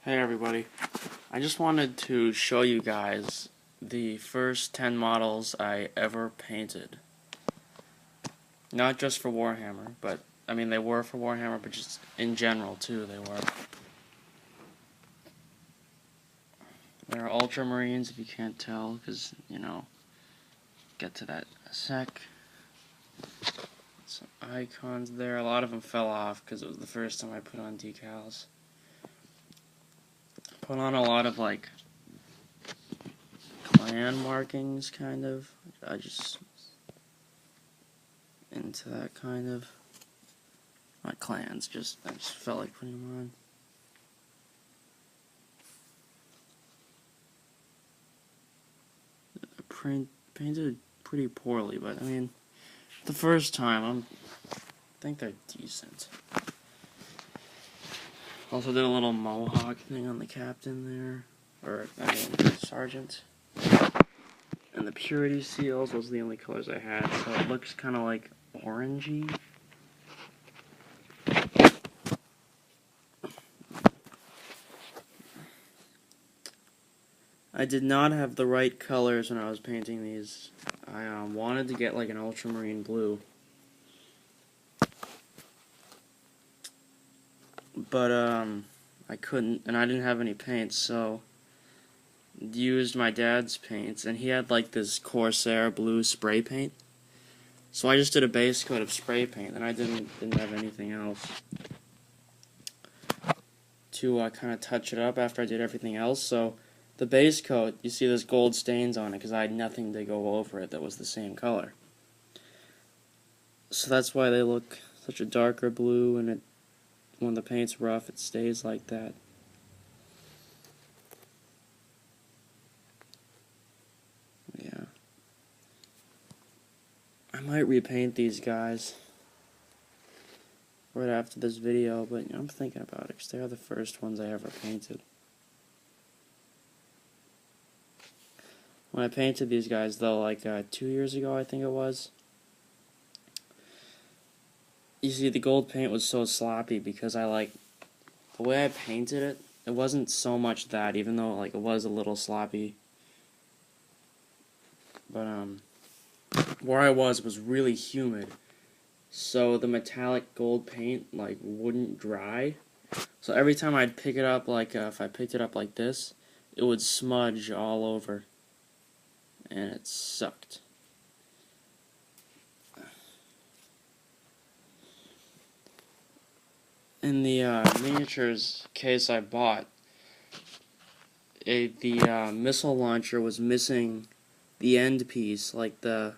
Hey everybody, I just wanted to show you guys the first 10 models I ever painted. Not just for Warhammer, but, I mean they were for Warhammer, but just in general too, they were. They're Ultramarines if you can't tell, because, get to that in a sec. Some icons there, a lot of them fell off because it was the first time I put on decals. Put on a lot of, like, clan markings, kind of. I just into that kind of. Not clans, I just felt like putting them on. Painted pretty poorly, but I mean, the first time, I think they're decent. Also did a little mohawk thing on the captain there, or I mean, sergeant. And the purity seals, those are the only colors I had, so it looks kind of like orangey. I did not have the right colors when I was painting these. I wanted to get like an ultramarine blue. But I couldn't, and I didn't have any paints, so used my dad's paints, and he had like this Corsair blue spray paint. So I just did a base coat of spray paint, and I didn't have anything else to kind of touch it up after I did everything else. So the base coat, you see there's gold stains on it because I had nothing to go over it that was the same color. So that's why they look such a darker blue, and when the paint's rough, it stays like that. Yeah. I might repaint these guys right after this video, but I'm thinking about it because they are the first ones I ever painted. When I painted these guys, though, like 2 years ago, I think it was, you see, the gold paint was so sloppy because the way I painted it, it wasn't so much that, even though like it was a little sloppy. But where I was really humid, so the metallic gold paint like wouldn't dry. So every time I'd pick it up, like if I picked it up like this, it would smudge all over, and it sucked. In the miniatures case I bought, the missile launcher was missing the end piece, like the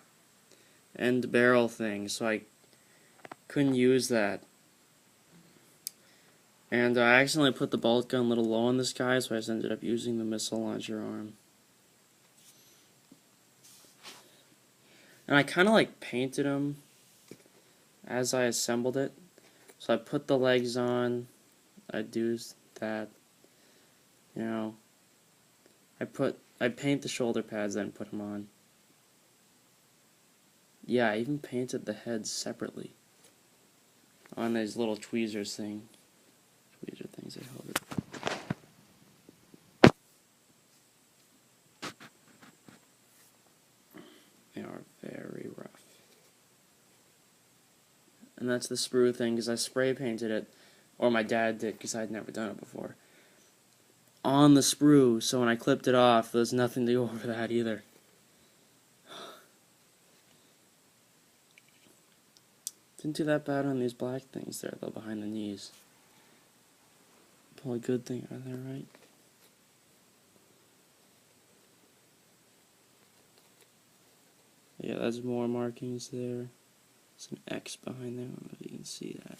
end barrel thing, so I couldn't use that. And I accidentally put the bolt gun a little low on this guy, so I just ended up using the missile launcher arm. And I kind of like painted him as I assembled it. So I put the legs on, I do that, I paint the shoulder pads, then put them on. Yeah, I even painted the heads separately on these little tweezers things that hold it. They are very rough. And that's the sprue thing, because I spray painted it, or my dad did, because I'd never done it before, on the sprue, so when I clipped it off, there's nothing to go over that either. Didn't do that bad on these black things there, though, behind the knees. Probably a good thing, are they right? Yeah, there's more markings there. There's an X behind there, I don't know if you can see that.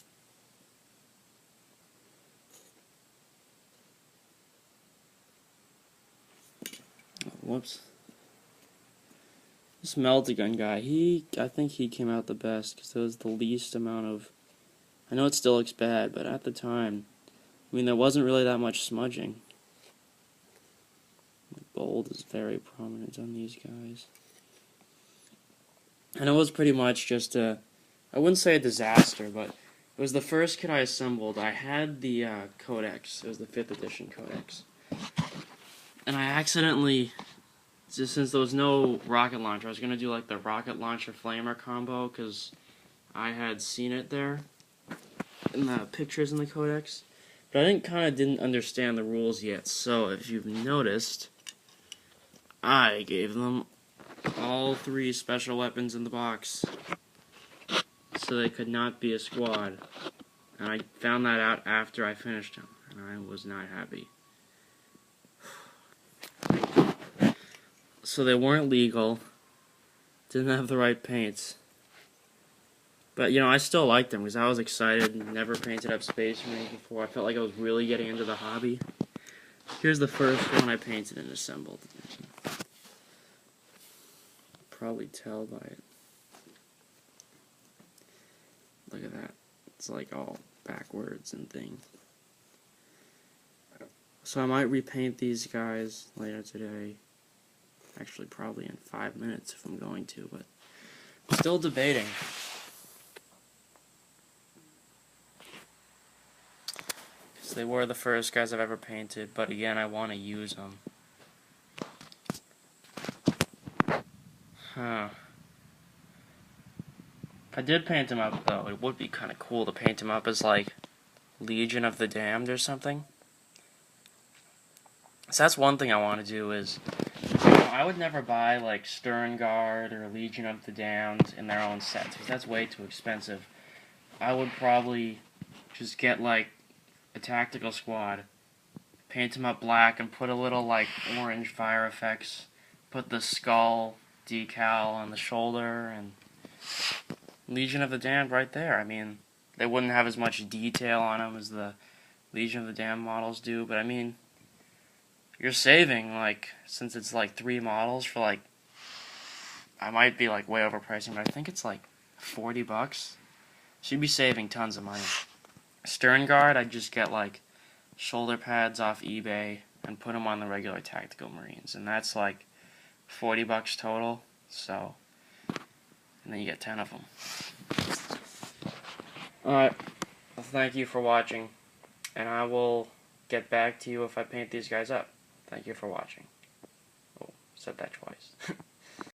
Oh, whoops. This Meltagun guy, I think he came out the best, because there was the least amount of, I know it still looks bad, but at the time, I mean, there wasn't really that much smudging. The gold is very prominent on these guys. And it was pretty much just I wouldn't say a disaster, but it was the first kit I assembled. I had the Codex. It was the 5th edition Codex. And I accidentally, just since there was no rocket launcher, I was going to do like the rocket launcher flamer combo because I had seen it there in the pictures in the Codex. But I didn't understand the rules yet. So if you've noticed, I gave them all 3 special weapons in the box. So they could not be a squad. And I found that out after I finished them. And I was not happy. So they weren't legal. Didn't have the right paints. But, you know, I still liked them because I was excited and never painted up Space Marines before. I felt like I was really getting into the hobby. Here's the first one I painted and assembled. Probably tell by it. Look at that. It's like all backwards and things. So I might repaint these guys later today. Actually, probably in 5 minutes if I'm going to, but I'm still debating. Because they were the first guys I've ever painted, but again, I want to use them. Huh. If I did paint them up, though, it would be kind of cool to paint them up as, like, Legion of the Damned or something. So that's one thing I want to do is, you know, I would never buy, like, Stern Guard or Legion of the Damned in their own sets, because that's way too expensive. I would probably just get, like, a tactical squad, paint them up black, and put a little, like, orange fire effects, put the skull decal on the shoulder, and Legion of the Damned right there. I mean, they wouldn't have as much detail on them as the Legion of the Damned models do, but I mean, you're saving, like, since it's like 3 models for like, I might be like way overpricing, but I think it's like $40. So you'd be saving tons of money. Stern Guard, I'd just get like shoulder pads off eBay and put them on the regular Tactical Marines, and that's like $40 total, so, and then you get 10 of them. Alright, well, thank you for watching, and I will get back to you if I paint these guys up. Thank you for watching. Oh, said that twice.